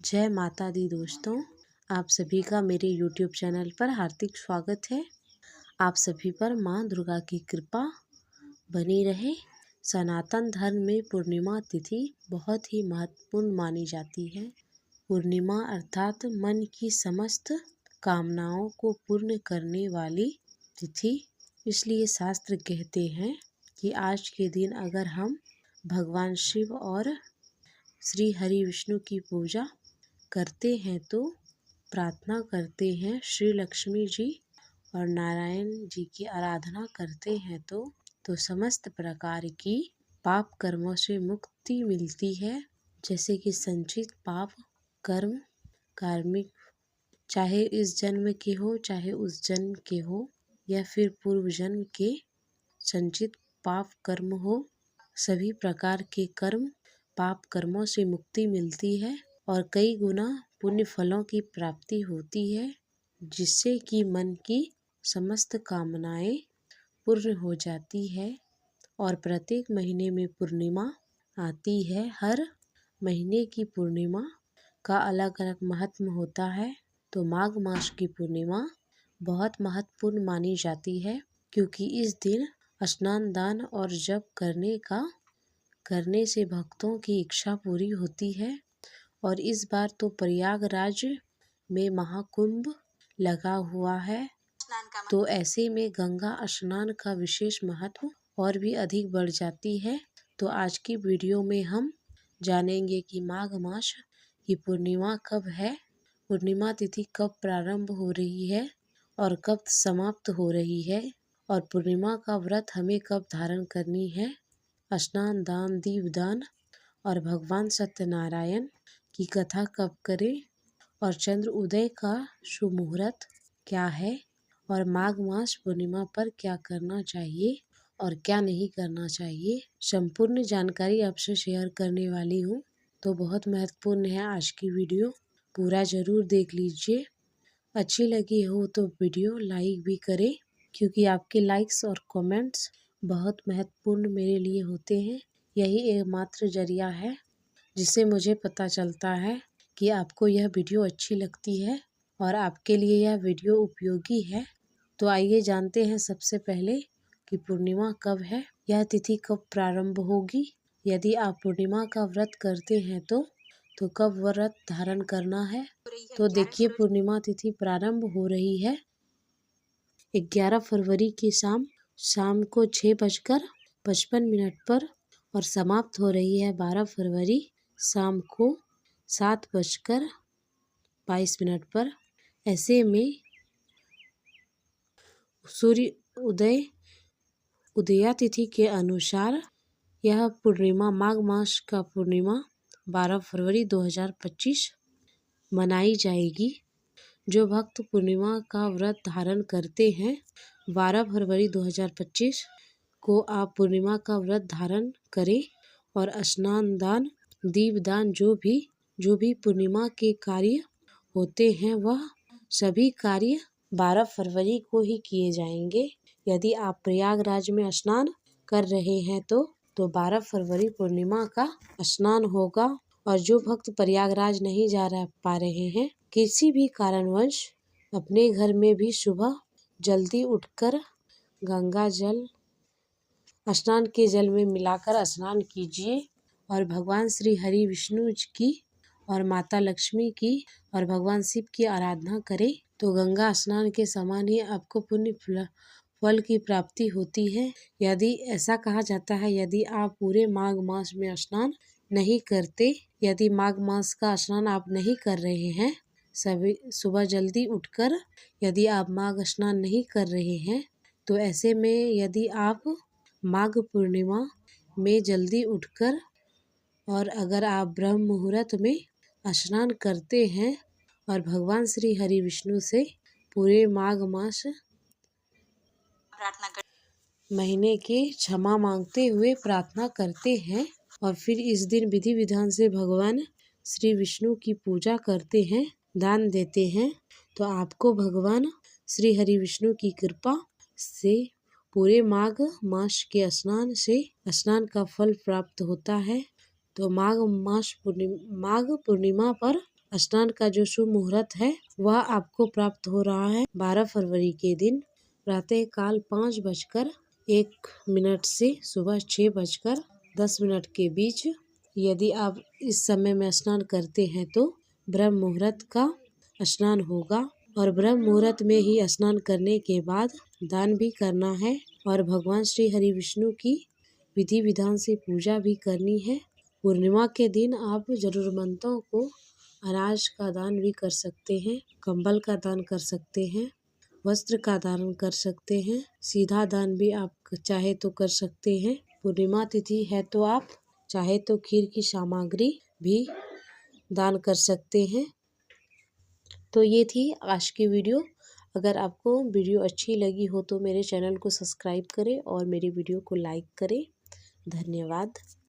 जय माता दी दोस्तों, आप सभी का मेरे YouTube चैनल पर हार्दिक स्वागत है। आप सभी पर माँ दुर्गा की कृपा बनी रहे। सनातन धर्म में पूर्णिमा तिथि बहुत ही महत्वपूर्ण मानी जाती है। पूर्णिमा अर्थात मन की समस्त कामनाओं को पूर्ण करने वाली तिथि। इसलिए शास्त्र कहते हैं कि आज के दिन अगर हम भगवान शिव और श्री हरि विष्णु की पूजा करते हैं तो प्रार्थना करते हैं, श्री लक्ष्मी जी और नारायण जी की आराधना करते हैं तो समस्त प्रकार की पाप कर्मों से मुक्ति मिलती है। जैसे कि संचित पाप कर्म कार्मिक, चाहे इस जन्म के हो चाहे उस जन्म के हो या फिर पूर्व जन्म के संचित पाप कर्म हो, सभी प्रकार के पाप कर्मों से मुक्ति मिलती है और कई गुना पुण्य फलों की प्राप्ति होती है, जिससे कि मन की समस्त कामनाएं पूर्ण हो जाती है। और प्रत्येक महीने में पूर्णिमा आती है। हर महीने की पूर्णिमा का अलग अलग महत्व होता है। तो माघ मास की पूर्णिमा बहुत महत्वपूर्ण मानी जाती है, क्योंकि इस दिन स्नान दान और जप करने से भक्तों की इच्छा पूरी होती है। और इस बार तो प्रयागराज में महाकुंभ लगा हुआ है, तो ऐसे में गंगा स्नान का विशेष महत्व और भी अधिक बढ़ जाती है। तो आज की वीडियो में हम जानेंगे कि माघ मास की पूर्णिमा कब है, पूर्णिमा तिथि कब प्रारंभ हो रही है और कब समाप्त हो रही है, और पूर्णिमा का व्रत हमें कब धारण करनी है, स्नान दान दीपदान और भगवान सत्यनारायण की कथा कब करें, और चंद्र उदय का शुभ मुहूर्त क्या है, और माघ मास पूर्णिमा पर क्या करना चाहिए और क्या नहीं करना चाहिए, संपूर्ण जानकारी आपसे शेयर करने वाली हूँ। तो बहुत महत्वपूर्ण है आज की वीडियो, पूरा ज़रूर देख लीजिए। अच्छी लगी हो तो वीडियो लाइक भी करें, क्योंकि आपके लाइक्स और कमेंट्स बहुत महत्वपूर्ण मेरे लिए होते हैं। यही एकमात्र जरिया है जिससे मुझे पता चलता है कि आपको यह वीडियो अच्छी लगती है और आपके लिए यह वीडियो उपयोगी है। तो आइए जानते हैं सबसे पहले कि पूर्णिमा कब है, यह तिथि कब प्रारंभ होगी। यदि आप पूर्णिमा का व्रत करते हैं तो कब व्रत धारण करना है। तो देखिए, पूर्णिमा तिथि प्रारंभ हो रही है 11 फरवरी की शाम को 6:55 पर और समाप्त हो रही है 12 फरवरी शाम को 7:22 पर। ऐसे में सूर्य उदया तिथि के अनुसार यह पूर्णिमा माघ मास का पूर्णिमा 12 फरवरी 2025 मनाई जाएगी। जो भक्त पूर्णिमा का व्रत धारण करते हैं 12 फरवरी 2025 को आप पूर्णिमा का व्रत धारण करें और स्नान दान दीपदान जो भी पूर्णिमा के कार्य होते हैं वह सभी कार्य 12 फरवरी को ही किए जाएंगे। यदि आप प्रयागराज में स्नान कर रहे हैं तो 12 फरवरी पूर्णिमा का स्नान होगा। और जो भक्त प्रयागराज नहीं पा रहे हैं, किसी भी कारणवश अपने घर में भी सुबह जल्दी उठकर गंगा जल स्नान के जल में मिलाकर स्नान कीजिए और भगवान श्री हरि विष्णु की और माता लक्ष्मी की और भगवान शिव की आराधना करें। तो गंगा स्नान के समान ही आपको पुण्य फल की प्राप्ति होती है। यदि ऐसा कहा जाता है, यदि आप पूरे माघ मास में स्नान नहीं करते, यदि माघ मास का स्नान आप नहीं कर रहे हैं, सभी सुबह जल्दी उठकर यदि आप माघ स्नान नहीं कर रहे हैं, तो ऐसे में यदि आप माघ पूर्णिमा में जल्दी उठकर और अगर आप ब्रह्म मुहूर्त में स्नान करते हैं और भगवान श्री हरि विष्णु से पूरे माघ मास महीने की क्षमा मांगते हुए प्रार्थना करते हैं और फिर इस दिन विधि विधान से भगवान श्री विष्णु की पूजा करते हैं, दान देते हैं, तो आपको भगवान श्री हरि विष्णु की कृपा से पूरे माघ मास के स्नान का फल प्राप्त होता है। तो माघ पूर्णिमा पर स्नान का जो शुभ मुहूर्त है वह आपको प्राप्त हो रहा है 12 फरवरी के दिन प्रातः काल 5:01 से सुबह 6:10 के बीच। यदि आप इस समय में स्नान करते हैं तो ब्रह्म मुहूर्त का स्नान होगा और ब्रह्म मुहूर्त में ही स्नान करने के बाद दान भी करना है और भगवान श्री हरि विष्णु की विधि विधान से पूजा भी करनी है। पूर्णिमा के दिन आप जरूरतमंदों को अनाज का दान भी कर सकते हैं, कंबल का दान कर सकते हैं, वस्त्र का दान कर सकते हैं, सीधा दान भी आप चाहे तो कर सकते हैं। पूर्णिमा तिथि है तो आप चाहे तो खीर की सामग्री भी दान कर सकते हैं। तो ये थी आज की वीडियो। अगर आपको वीडियो अच्छी लगी हो तो मेरे चैनल को सब्सक्राइब करें और मेरी वीडियो को लाइक करें। धन्यवाद।